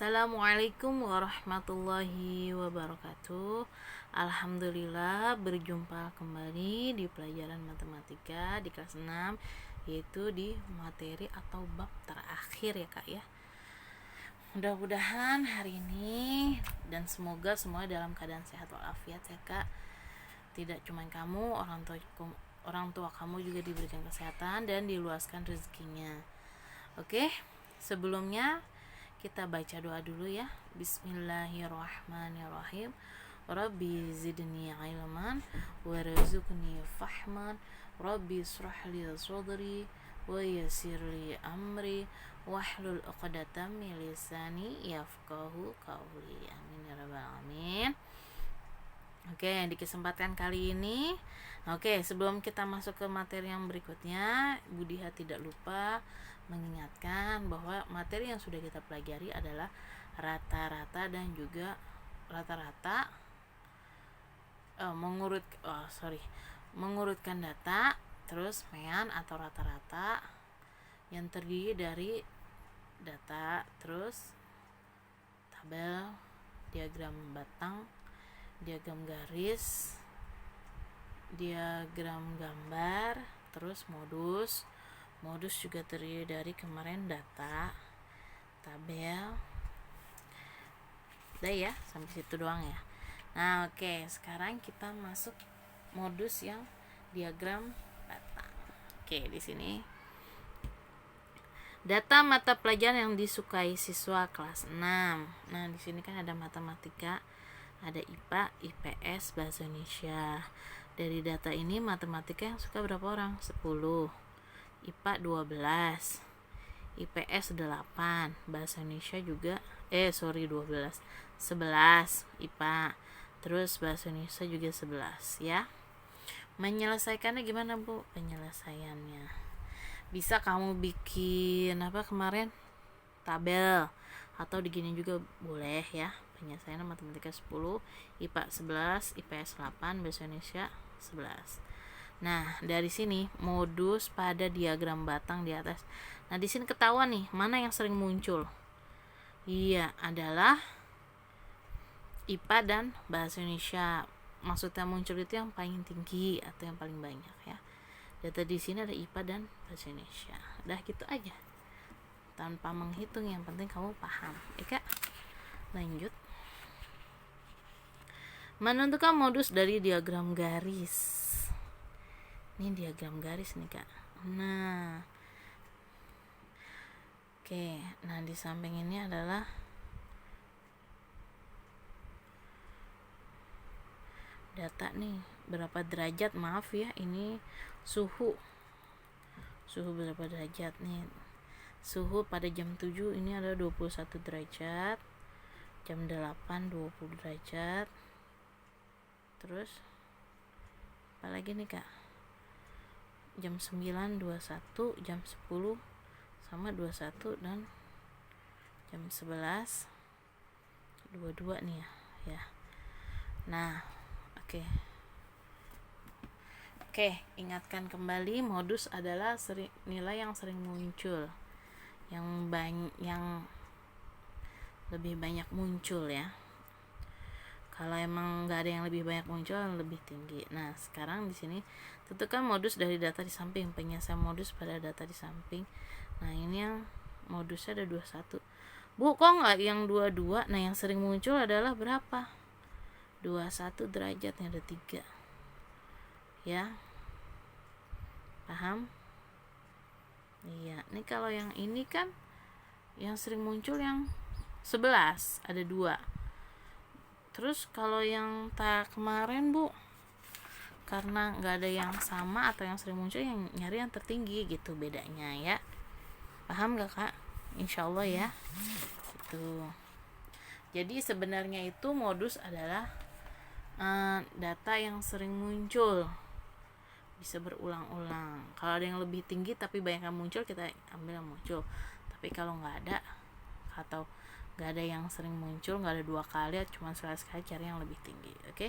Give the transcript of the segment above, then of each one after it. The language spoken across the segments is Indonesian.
Assalamualaikum warahmatullahi wabarakatuh. Alhamdulillah berjumpa kembali di pelajaran matematika di kelas 6, yaitu di materi atau bab terakhir ya kak ya. Mudah-mudahan hari ini dan semoga semua dalam keadaan sehat walafiat ya kak. Tidak cuma kamu, orang tua kamu juga diberikan kesehatan dan diluaskan rezekinya. Oke, sebelumnya kita baca doa dulu ya. Bismillahirrahmanirrahim. Rabbi zidni ilman warzuqni fahman. Rabbi israh li sadri wa yassir li amri wahlul 'uqdatam min lisani yafqahu qawli. Amin ya rabbal alamin. Oke, di kesempatan kali ini, sebelum kita masuk ke materi yang berikutnya, Budiha tidak lupa mengingatkan bahwa materi yang sudah kita pelajari adalah rata-rata dan juga mengurutkan data, terus mean atau rata-rata yang terdiri dari data, terus tabel, diagram batang, diagram garis, diagram gambar, terus modus juga terdiri dari kemarin data, tabel. Udah ya, sampai situ doang ya. Nah, sekarang kita masuk modus yang diagram batang. Di sini data mata pelajaran yang disukai siswa kelas 6. Nah, di sini kan ada matematika, ada IPA, IPS, bahasa Indonesia. Dari data ini matematika yang suka berapa orang? 10. IPA 12, IPS 8, bahasa Indonesia juga 12, 11 IPA, terus bahasa Indonesia juga 11 ya. Menyelesaikannya gimana Bu? Penyelesaiannya bisa kamu bikin kemarin tabel atau digini juga boleh ya. Penyelesaian matematika 10, IPA 11, IPS 8, bahasa Indonesia 11. Nah, dari sini modus pada diagram batang di atas. Nah, di sini ketahuan nih mana yang sering muncul. Iya, adalah IPA dan bahasa Indonesia. Maksudnya muncul itu yang paling tinggi atau yang paling banyak ya. Data di sini ada IPA dan bahasa Indonesia. Udah gitu aja. Tanpa menghitung, yang penting kamu paham. Ya, Kak? Lanjut. Menentukan modus dari diagram garis. Ini diagram garis nih Kak. Nah, nah di samping ini adalah data nih, berapa derajat, maaf ya, ini suhu berapa derajat nih. Suhu pada jam 7 ini ada 21 derajat, jam 8 20 derajat. Terus apalagi nih Kak, jam 9 21, jam 10 sama 21, dan jam 11 22 nih ya. Nah, ingatkan kembali, modus adalah nilai yang sering muncul, yang lebih banyak muncul ya. Kalau emang nggak ada yang lebih banyak muncul, lebih tinggi. Nah, sekarang di sini tentukan modus dari data di samping. Penyelesaian modus pada data di samping. Nah, ini yang modusnya ada 21. Bu, kok nggak yang 22? Nah, yang sering muncul adalah berapa? 21 derajatnya ada 3. Ya. Paham? Iya. Ini kalau yang ini kan yang sering muncul yang 11, ada 2. Terus kalau yang kemarin Bu, karena nggak ada yang sama atau yang sering muncul, yang nyari yang tertinggi gitu bedanya ya. Paham gak Kak? Insyaallah ya. Gitu. Jadi sebenarnya itu modus adalah data yang sering muncul, bisa berulang-ulang. Kalau ada yang lebih tinggi tapi banyak yang muncul, kita ambil yang muncul. Tapi kalau nggak ada atau nggak ada yang sering muncul, nggak ada 2 kali, cuma sekali cari yang lebih tinggi. Oke.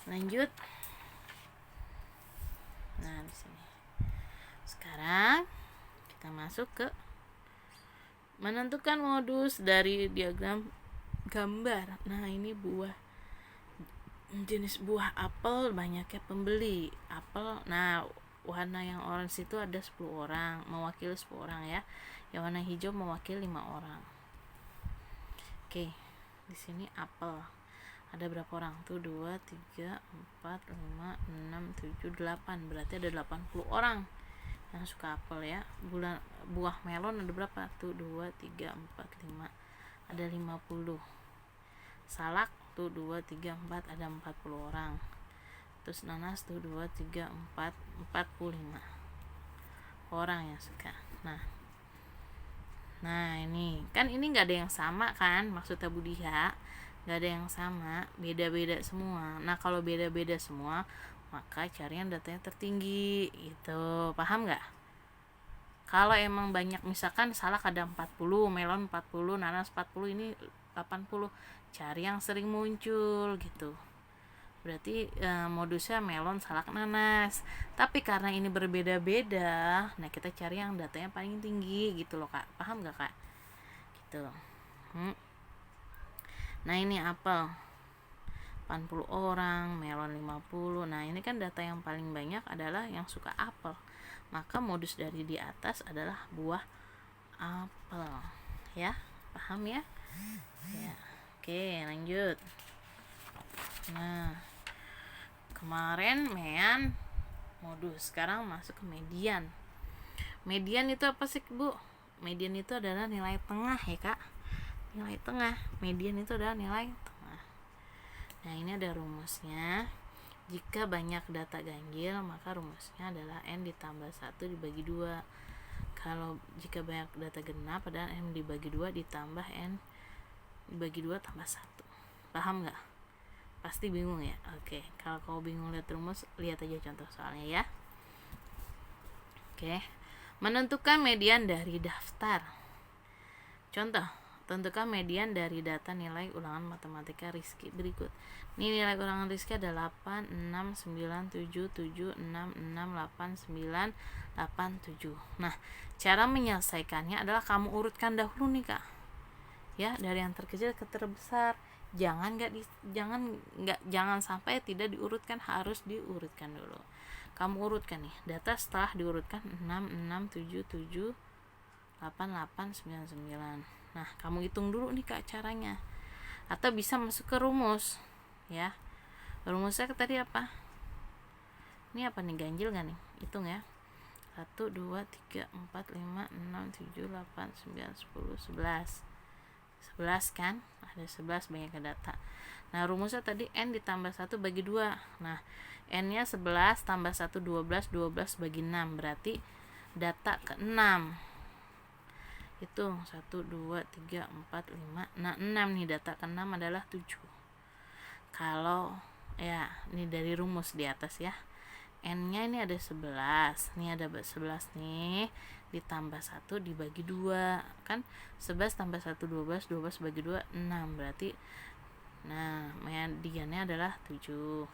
Lanjut. Nah, di sini sekarang kita masuk ke Menentukan modus dari diagram gambar. Nah, ini jenis buah apel banyaknya pembeli. Apel. Nah, warna yang orange itu ada 10 orang, mewakili 10 orang ya. Yang warna hijau mewakili 5 orang. Oke. Di sini apel. Ada berapa orang tuh? 2, 3, 4, 5, 6, 7, 8. Berarti ada 80 orang yang suka apel ya. Buah melon ada berapa tuh? 2, 3, 4, 5. Ada 50. Salak tuh 2, 3, 4, ada 40 orang. Terus nanas tuh 2, 3, 4, 45 orang yang suka. Nah ini kan, ini nggak ada yang sama kan, maksudnya Budiha, nggak ada yang sama, beda-beda semua. Nah kalau beda-beda semua, maka cari yang datanya tertinggi gitu, paham nggak? Kalau emang banyak, misalkan salak ada 40, melon 40, nanas 40, ini 80, cari yang sering muncul gitu. Berarti modusnya melon, salak, nanas. Tapi karena ini berbeda-beda, nah kita cari yang datanya paling tinggi gitu loh kak, paham gak kak? Gitu. Nah ini apel 80 orang, melon 50. Nah ini kan data yang paling banyak adalah yang suka apel, maka modus dari di atas adalah buah apel ya, paham ya? Ya. Oke, lanjut. Nah kemarin mean modus, sekarang masuk ke median. Median itu apa sih bu? Median itu adalah nilai tengah ya kak, nilai tengah. Median itu adalah nilai tengah. Nah ini ada rumusnya. Jika banyak data ganjil, maka rumusnya adalah n ditambah 1 dibagi 2. Kalau jika banyak data genap, adalah n dibagi 2 ditambah n dibagi 2 tambah 1. Paham gak? Pasti bingung ya. Oke, kalau kau bingung lihat rumus, lihat aja contoh soalnya ya. Oke, menentukan median dari daftar. Contoh, tentukan median dari data nilai ulangan matematika Rizky berikut. Ini nilai ulangan Rizky ada 8, 6, 9, 7, 7, 6, 6, 8, 9, 8, 7. Nah, cara menyelesaikannya adalah kamu urutkan dahulu nih kak, ya, dari yang terkecil ke terbesar. Jangan sampai tidak diurutkan, harus diurutkan dulu. Kamu urutkan nih data, setelah diurutkan 6, 6, 7, 7, 8, 8, 9, 9. Nah kamu hitung dulu nih kak caranya, atau bisa masuk ke rumus ya. Rumusnya tadi apa? Ini apa nih, ganjil gak nih? Hitung ya. 1, 2, 3, 4, 5, 6, 7, 8, 9, 10, 11 kan, ada 11 banyak data. Nah rumusnya tadi n ditambah 1 bagi 2. Nah n nya 11 tambah 1 12, 12 bagi 6, berarti data ke 6 itu 1, 2, 3, 4, 5. Nah 6 nih, data ke 6 adalah 7. Kalau ya ini dari rumus di atas ya, n nya ini ada 11, nih ada 11 nih, ditambah 1 dibagi 2 kan, 11 tambah 1 12, 12 bagi 2 6, berarti nah mediannya adalah 7.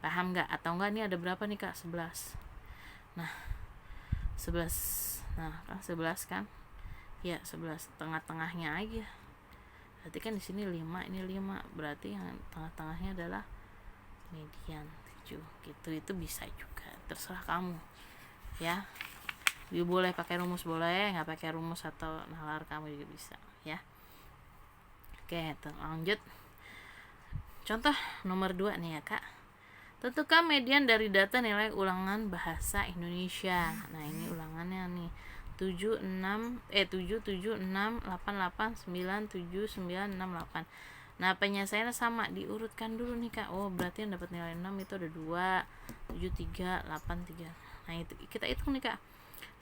Paham gak? Atau enggak, ini ada berapa nih kak? 11. Nah 11, nah kan 11 kan ya, 11 tengah-tengahnya aja, berarti kan di sini 5, ini 5, berarti yang tengah-tengahnya adalah median 7 gitu. Itu bisa juga, terserah kamu ya. Boleh pakai rumus, boleh nggak pakai rumus atau nalar kamu juga bisa ya. Oke, lanjut. Contoh nomor 2 nih ya kak. Tentukan median dari data nilai ulangan bahasa Indonesia. Nah ini ulangannya nih 7, 7, 7, 6, 8, 8, 9, 7, 9, 6, 8. Nah penyelesaiannya sama, diurutkan dulu nih kak. Oh berarti yang dapat nilai 6 itu ada 2, 7, 3, 8, 3. Nah itu kita hitung nih kak,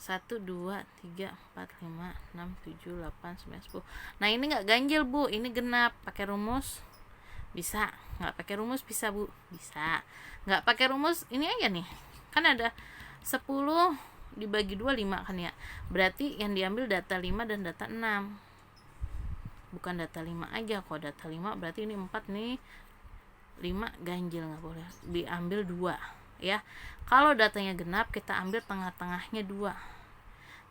1, 2, 3, 4, 5, 6, 7, 8, 9, 10. Nah ini gak ganjil bu, ini genap. Pakai rumus bisa, gak pakai rumus bisa bu, bisa. Gak pakai rumus ini aja nih, kan ada 10 dibagi 2 5 kan ya, berarti yang diambil data 5 dan data 6, bukan data 5 aja. Kalau data 5 berarti ini 4 nih, 5 ganjil, gak boleh diambil 2 ya. Kalau datanya genap kita ambil tengah-tengahnya 2,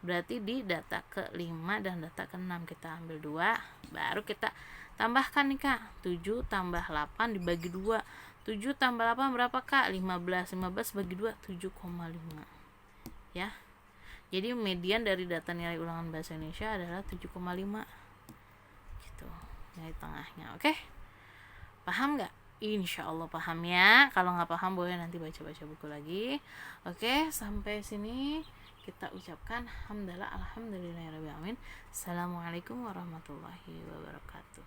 Berarti di data ke-5 dan data ke-6 kita ambil 2, baru kita tambahkan nih Kak. 7 tambah 8 dibagi 2. 7 tambah 8 berapa Kak? 15. 15 bagi 2 7,5. Ya. Jadi median dari data nilai ulangan bahasa Indonesia adalah 7,5. Gitu. Nilai tengahnya. Oke? Paham nggak? Insya Allah paham ya. Kalau nggak paham boleh nanti baca-baca buku lagi. Oke, sampai sini kita ucapkan alhamdulillahirabbil alamin. Assalamualaikum warahmatullahi wabarakatuh.